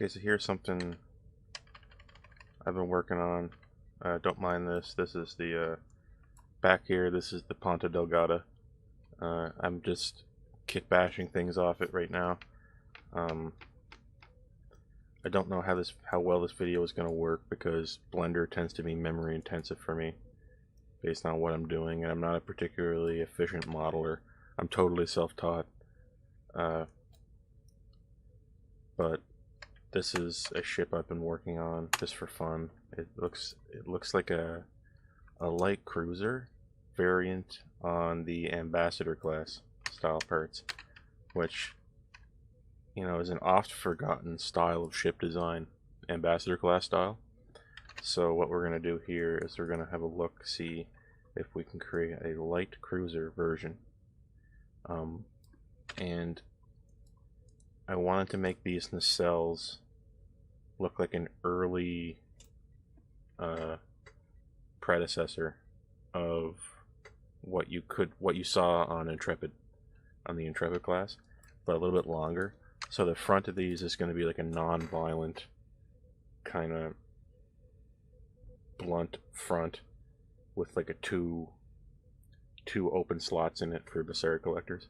Okay, so here's something I've been working on. Don't mind this. This is the back here. This is the Ponta Delgada. I'm just kit bashing things off it right now. I don't know how well this video is going to work because Blender tends to be memory intensive for me based on what I'm doing, and I'm not a particularly efficient modeler. I'm totally self-taught. But this is a ship I've been working on just for fun. It looks like a light cruiser variant on the Ambassador class style parts, which, you know, is an oft forgotten style of ship design, Ambassador class style. So what we're going to do here is we're going to have a look, see if we can create a light cruiser version. And I wanted to make these nacelles look like an early predecessor of what you saw on Intrepid, on the Intrepid class, but a little bit longer. So the front of these is going to be like a non-violent kind of blunt front with like a two open slots in it for Becerra collectors.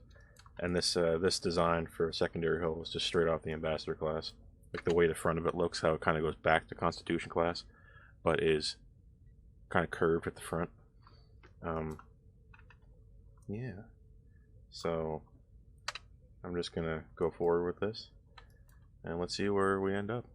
And this design for a secondary hull was just straight off the Ambassador class. Like the way the front of it looks, how it kind of goes back to Constitution class, but is kind of curved at the front. Yeah. So I'm just gonna go forward with this, and let's see where we end up.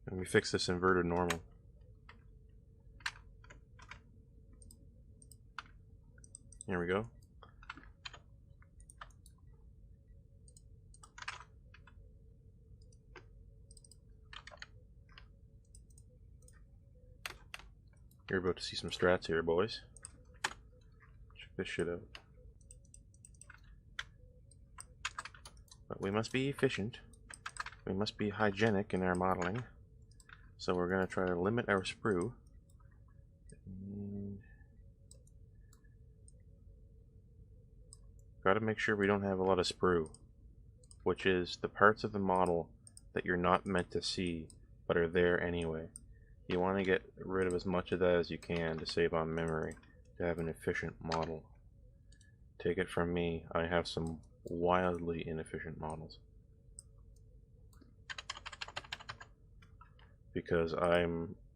And we fix this inverted normal. Here we go. You're about to see some strats here, boys. Check this shit out. But we must be efficient. We must be hygienic in our modeling. So we're going to try to limit our sprue. Got to make sure we don't have a lot of sprue, which is the parts of the model that you're not meant to see but are there anyway. You want to get rid of as much of that as you can to save on memory, to have an efficient model. Take it from me, I have some wildly inefficient models. Because I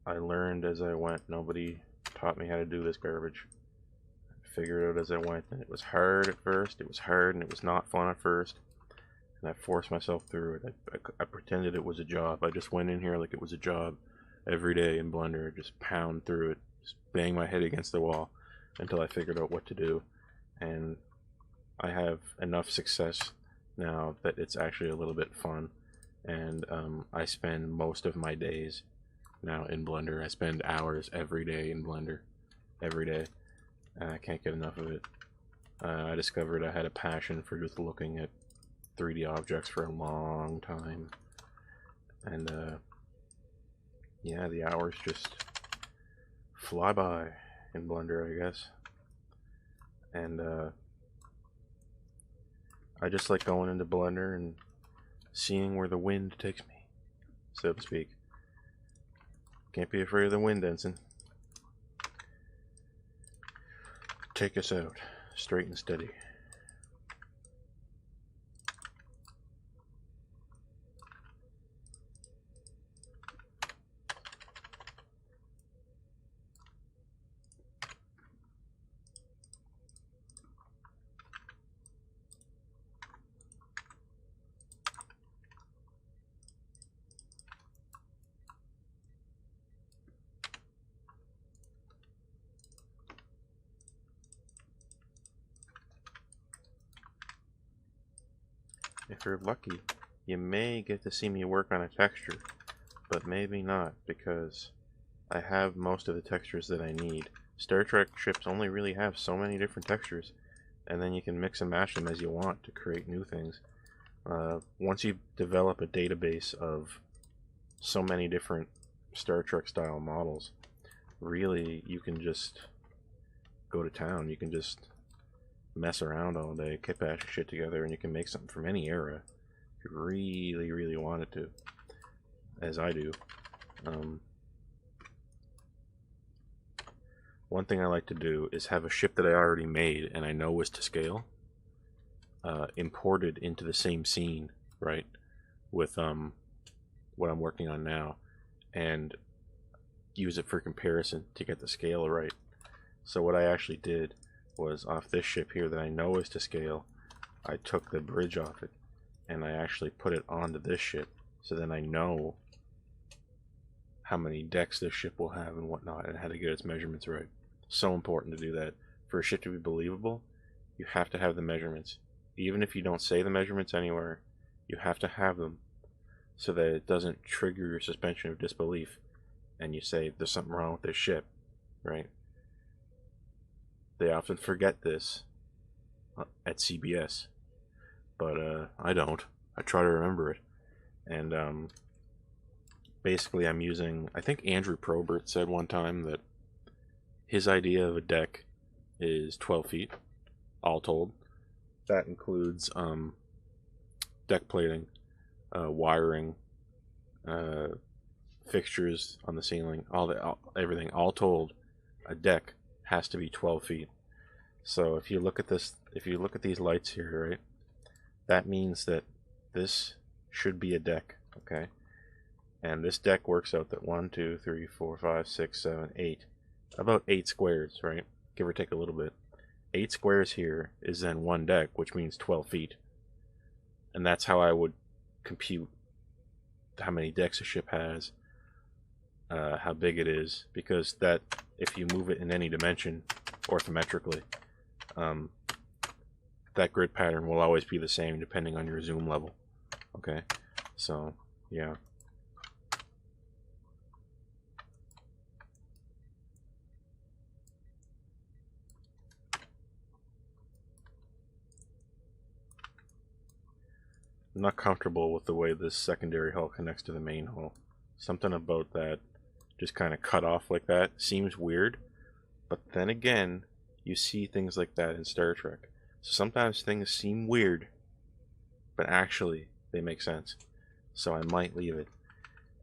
learned as I went. Nobody taught me how to do this garbage. I figured it out as I went, and it was hard at first. It was hard, and it was not fun at first. And I forced myself through it. I pretended it was a job. I just went in here like it was a job every day in Blender. Just pound through it, just bang my head against the wall until I figured out what to do. And I have enough success now that it's actually a little bit fun. And I spend most of my days now in Blender. I spend hours every day in Blender. Every day. And I can't get enough of it. I discovered I had a passion for just looking at 3D objects for a long time. And yeah, the hours just fly by in Blender, I guess. And I just like going into Blender and seeing where the wind takes me, so to speak. Can't be afraid of the wind, Ensign. Take us out, straight and steady. If you're lucky, you may get to see me work on a texture, but maybe not, because I have most of the textures that I need. Star Trek ships only really have so many different textures, and then you can mix and match them as you want to create new things. Once you develop a database of so many different Star Trek style models, really you can just go to town. You can just mess around all day, kit bash shit together, and you can make something from any era if you really, really wanted to, as I do. One thing I like to do is have a ship that I already made and I know is to scale, imported into the same scene, right, with what I'm working on now, and use it for comparison to get the scale right. So what I actually did was, off this ship here that I know is to scale, I took the bridge off it and I actually put it onto this ship, so then I know how many decks this ship will have and whatnot, and how to get its measurements right. So important to do that. For a ship to be believable, you have to have the measurements. Even if you don't say the measurements anywhere, you have to have them, so that it doesn't trigger your suspension of disbelief and you say there's something wrong with this ship, right? They often forget this at CBS, but I don't. I try to remember it. And basically I'm using, I think Andrew Probert said one time that his idea of a deck is 12 feet, all told. That includes deck plating, wiring, fixtures on the ceiling, everything. All told, a deck has to be 12 feet. So if you look at this, if you look at these lights here, right, that means that this should be a deck, okay? And this deck works out that 1, 2, 3, 4, 5, 6, 7, 8, about 8 squares, right? Give or take a little bit. 8 squares here is then one deck, which means 12 feet. And that's how I would compute how many decks a ship has, how big it is, because that, if you move it in any dimension orthometrically, that grid pattern will always be the same depending on your zoom level. Okay, so yeah. I'm not comfortable with the way this secondary hull connects to the main hull. Something about that just kind of cut off like that seems weird, but then again, you see things like that in Star Trek. So sometimes things seem weird, but actually they make sense. So I might leave it.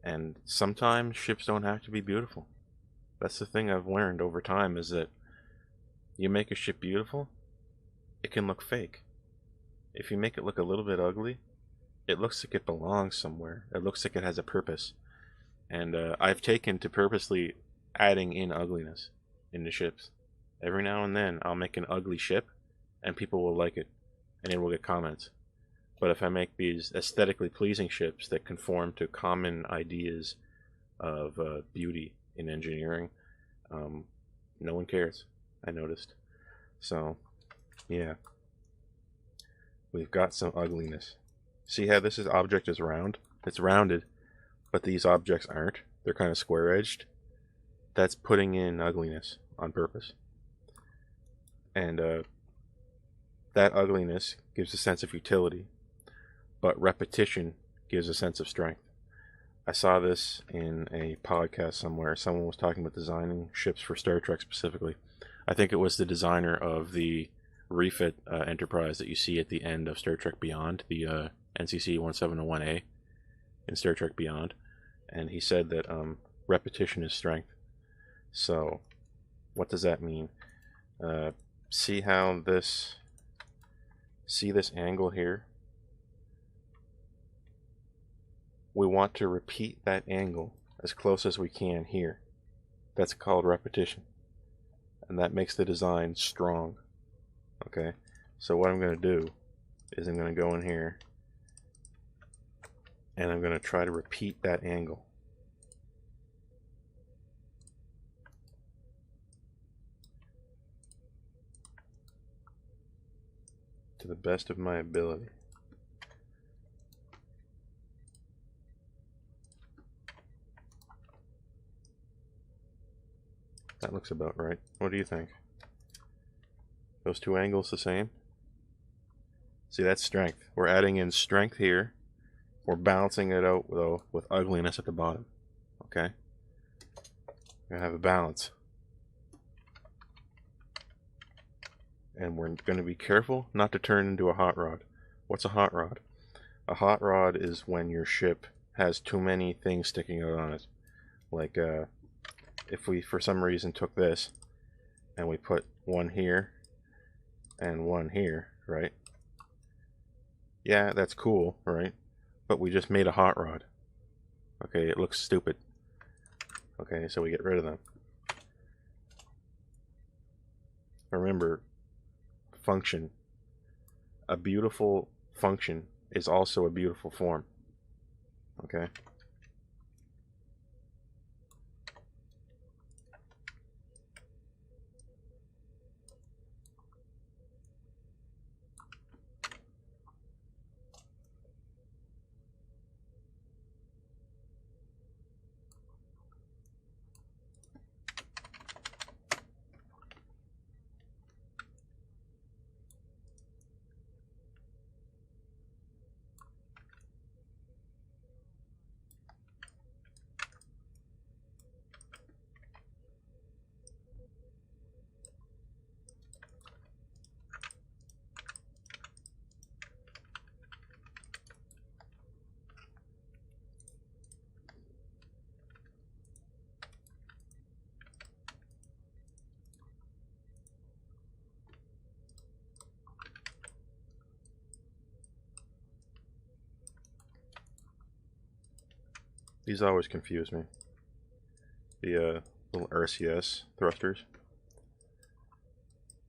And sometimes ships don't have to be beautiful. That's the thing I've learned over time, is that you make a ship beautiful, it can look fake. If you make it look a little bit ugly, it looks like it belongs somewhere. It looks like it has a purpose. And I've taken to purposely adding in ugliness into ships. Every now and then I'll make an ugly ship and people will like it and it will get comments. But if I make these aesthetically pleasing ships that conform to common ideas of beauty in engineering, no one cares, I noticed. So yeah, we've got some ugliness. See how this object is round? It's rounded, but these objects aren't. They're kind of square-edged. That's putting in ugliness on purpose. And that ugliness gives a sense of utility, but repetition gives a sense of strength. I saw this in a podcast somewhere. Someone was talking about designing ships for Star Trek specifically. I think it was the designer of the refit Enterprise that you see at the end of Star Trek Beyond, the NCC 1701A in Star Trek Beyond. And he said that repetition is strength. So what does that mean? See this angle here? We want to repeat that angle as close as we can here. That's called repetition. And that makes the design strong. Okay? So what I'm going to do is I'm going to go in here and I'm going to try to repeat that angle. To the best of my ability. That looks about right. What do you think? Those two angles the same? See, that's strength. We're adding in strength here. We're balancing it out, though, with ugliness at the bottom. Okay? We're going to have a balance. And we're going to be careful not to turn into a hot rod. What's a hot rod? A hot rod is when your ship has too many things sticking out on it. Like, if we for some reason took this and we put one here and one here, right? Yeah, that's cool, right? But we just made a hot rod. Okay, it looks stupid. Okay, so we get rid of them. Remember, function. A beautiful function is also a beautiful form. Okay? These always confuse me. The little RCS thrusters.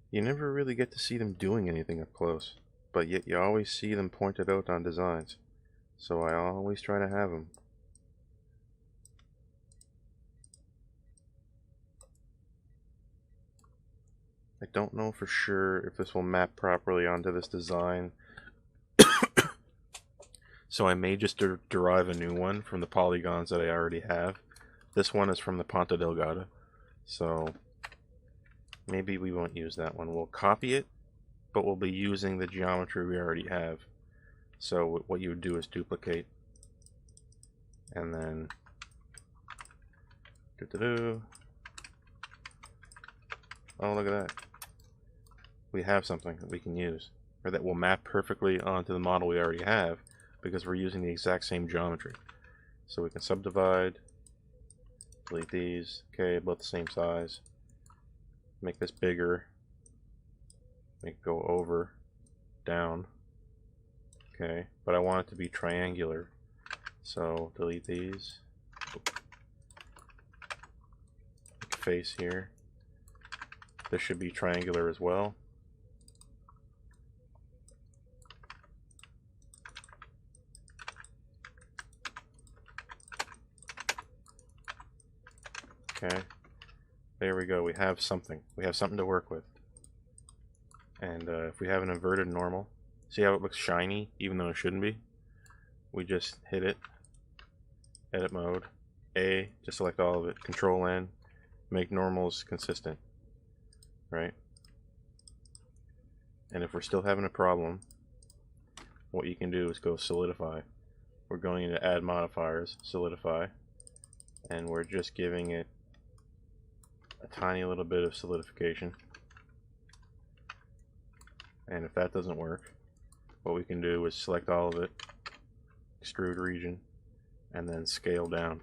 You never really get to see them doing anything up close, but yet you always see them pointed out on designs. So I always try to have them. I don't know for sure if this will map properly onto this design. So I may just derive a new one from the polygons that I already have. This one is from the Ponta Delgada. So maybe we won't use that one. We'll copy it, but we'll be using the geometry we already have. So what you would do is duplicate. And then oh, look at that. We have something that we can use, or that will map perfectly onto the model we already have, because we're using the exact same geometry. So we can subdivide, delete these, okay, both the same size, make this bigger, make it go over, down, okay, but I want it to be triangular, so delete these, face here, this should be triangular as well. Okay, there we go. We have something. We have something to work with. And if we have an inverted normal, see how it looks shiny even though it shouldn't be? We just hit it, edit mode, A to select all of it, Control N, make normals consistent, right? And if we're still having a problem, what you can do is go solidify. We're going into add modifiers, solidify, and we're just giving it a tiny little bit of solidification. And if that doesn't work, what we can do is select all of it, extrude region, and then scale down.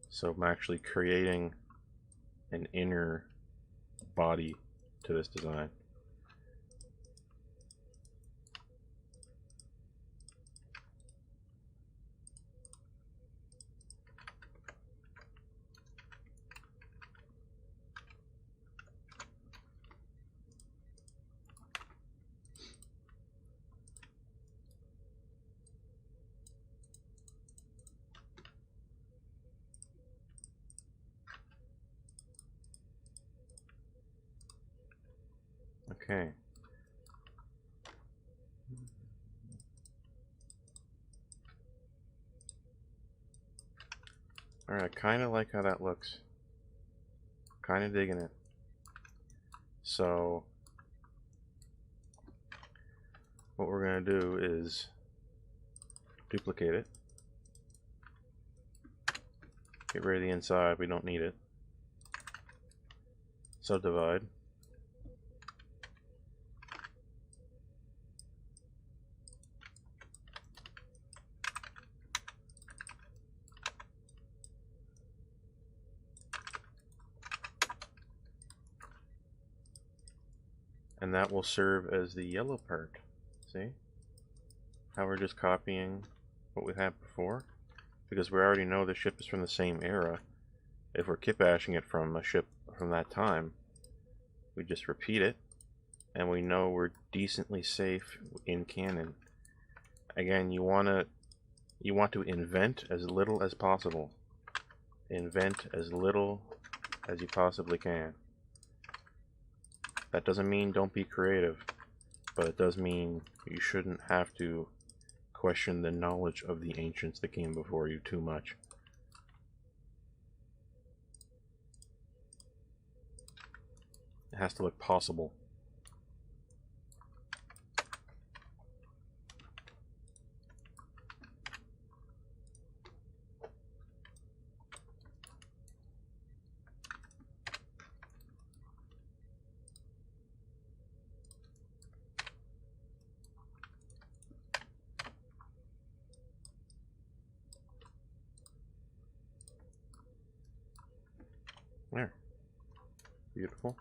So I'm actually creating an inner body to this design. Okay. Alright, I kind of like how that looks. Kind of digging it. So, what we're going to do is duplicate it. Get rid of the inside, we don't need it. Subdivide. And that will serve as the yellow part. See? How we're just copying what we had before? Because we already know the ship is from the same era. If we're kit bashing it from a ship from that time, we just repeat it, and we know we're decently safe in canon. Again, you want to invent as little as possible. Invent as little as you possibly can. That doesn't mean don't be creative, but it does mean you shouldn't have to question the knowledge of the ancients that came before you too much. It has to look possible. There. Beautiful.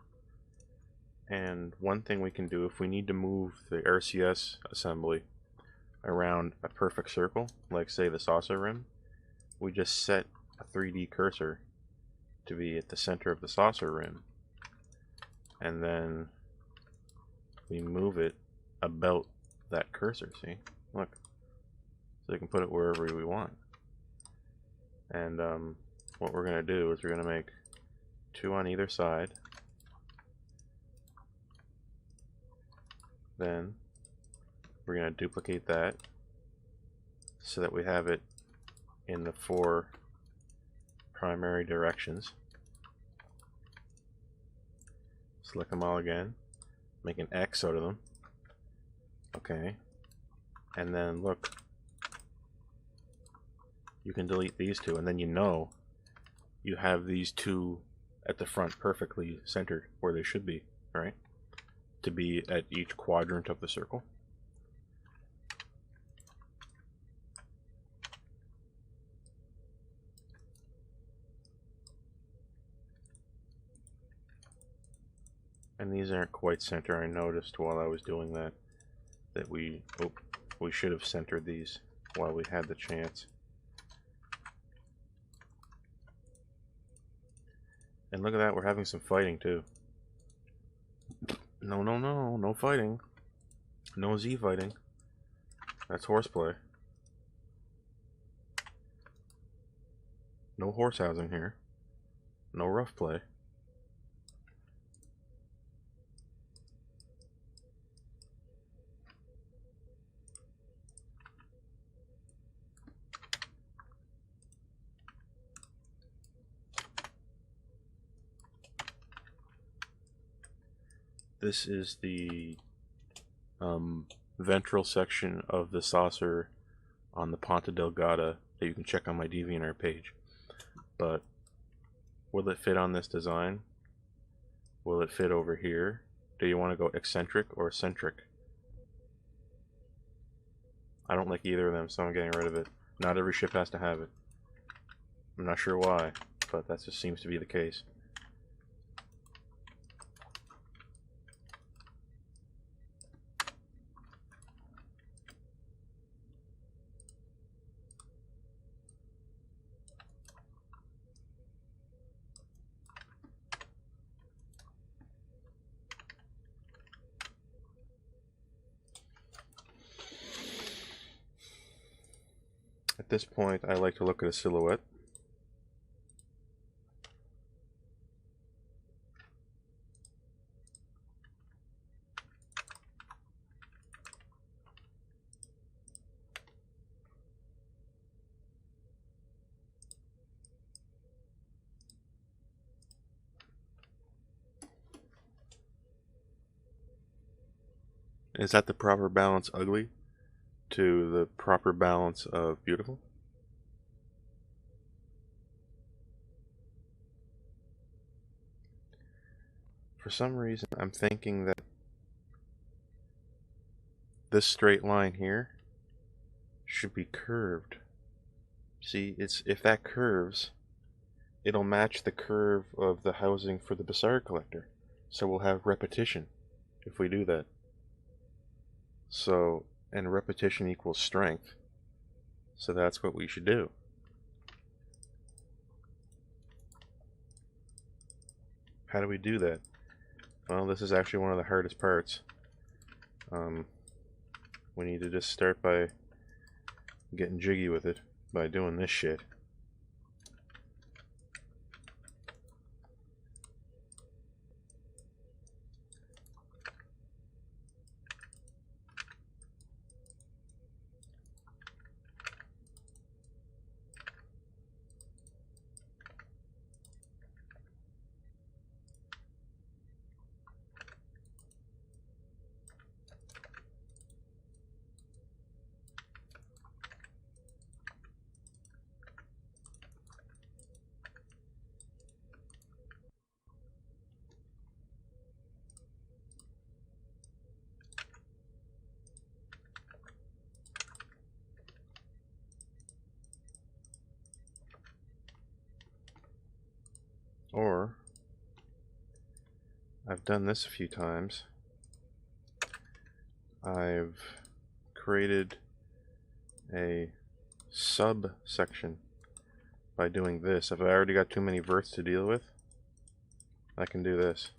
And one thing we can do, if we need to move the RCS assembly around a perfect circle, like say the saucer rim, we just set a 3D cursor to be at the center of the saucer rim, and then we move it about that cursor. See? Look. So we can put it wherever we want. And what we're going to do is we're going to make 2 on either side. Then we're going to duplicate that so that we have it in the 4 primary directions. Select them all again. Make an X out of them. Okay. And then look. You can delete these 2, and then you know you have these 2 at the front perfectly centered where they should be, right? To be at each quadrant of the circle. And these aren't quite center. I noticed while I was doing that we should have centered these while we had the chance. And look at that, we're having some fighting too. No, no, no, no fighting. No Z fighting. That's horseplay. No horse housing here. No rough play. This is the ventral section of the saucer on the Ponta Delgada that you can check on my DeviantArt page. But will it fit on this design? Will it fit over here? Do you want to go eccentric or centric? I don't like either of them, so I'm getting rid of it. Not every ship has to have it. I'm not sure why, but that just seems to be the case. At this point, I like to look at a silhouette. Is that the proper balance ugly to the proper balance of beautiful? For some reason, I'm thinking that this straight line here should be curved. See, if that curves, it'll match the curve of the housing for the Bassar collector. So we'll have repetition if we do that. So, and repetition equals strength. So that's what we should do. How do we do that? Well, this is actually one of the hardest parts. We need to just start by getting jiggy with it by doing this shit. Or, I've done this a few times. I've created a subsection by doing this. If I already got too many verts to deal with, I can do this.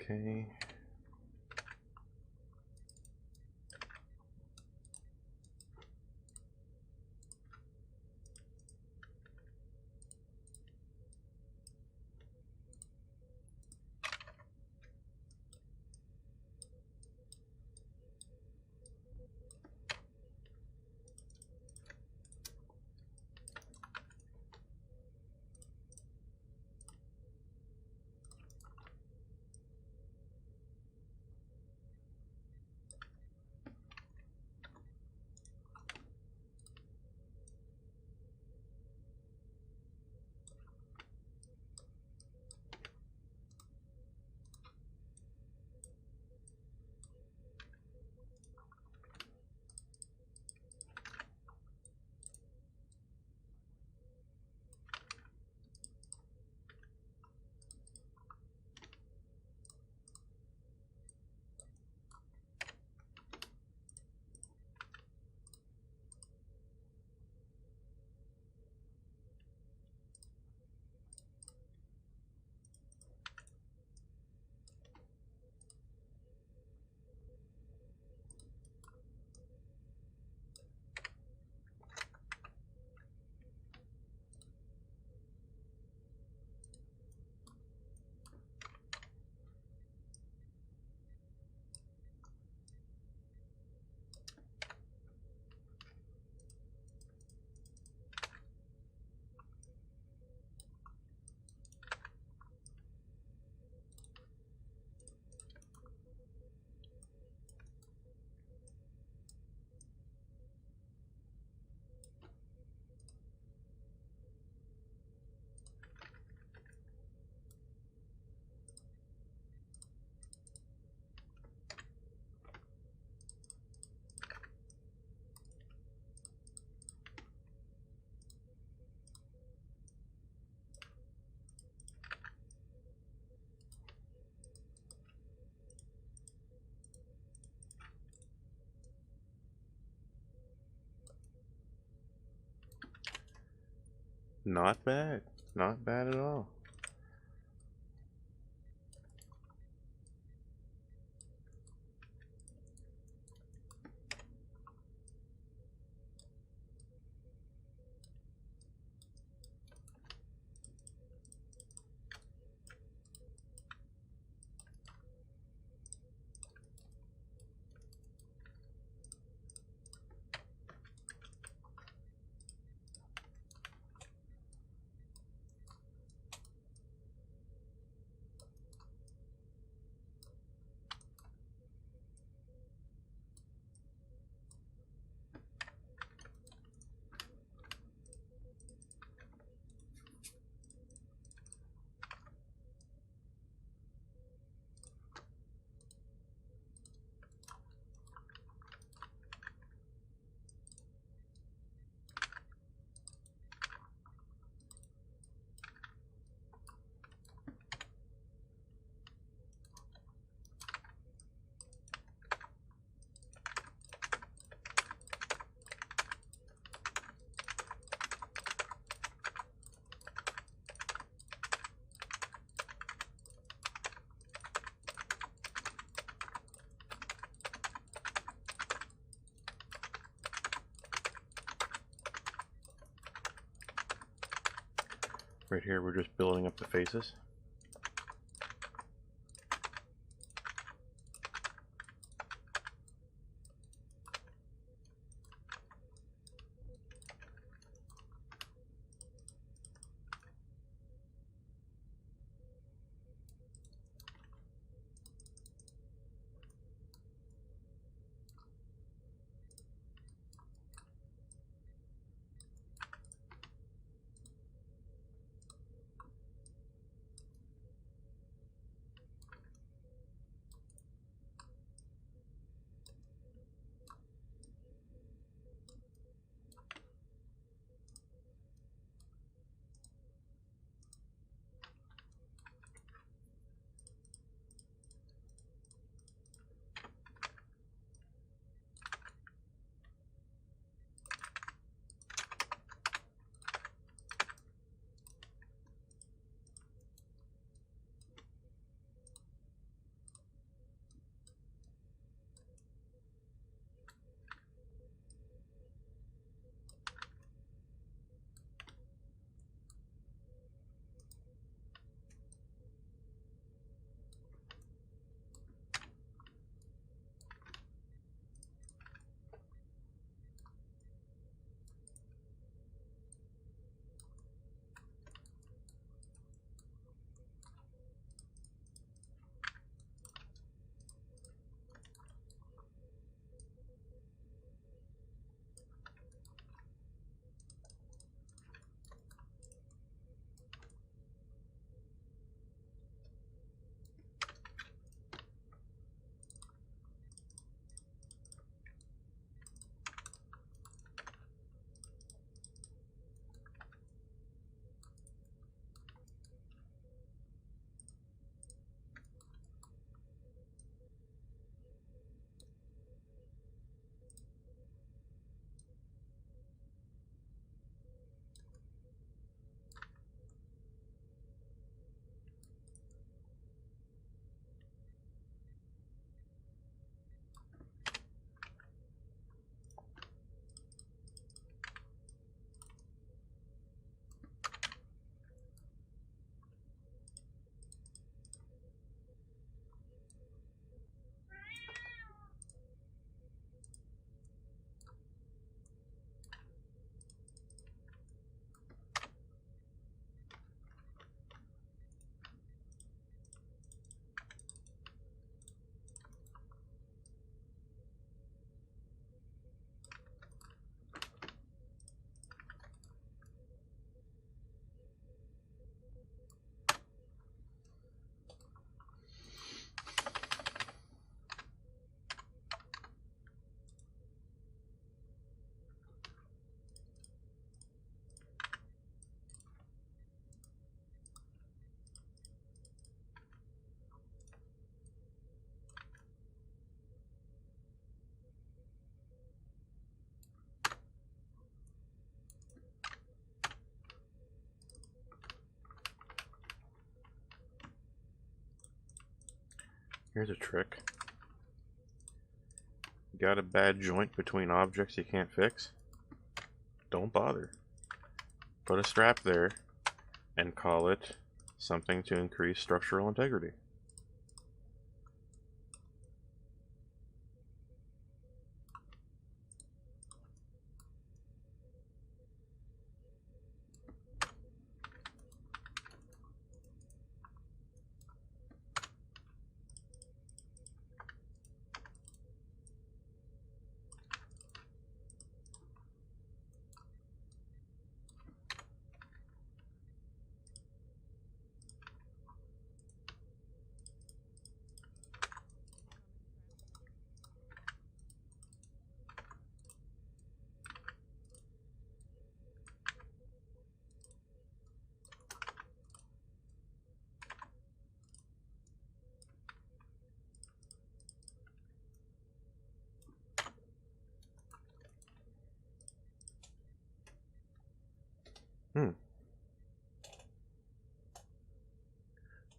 Okay. Not bad. Not bad at all. Right here, we're just building up the faces. Here's a trick. Got a bad joint between objects you can't fix? Don't bother. Put a strap there and call it something to increase structural integrity.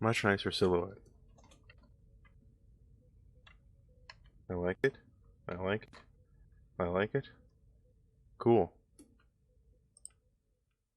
Much nicer silhouette. I like it. I like it. I like it. Cool.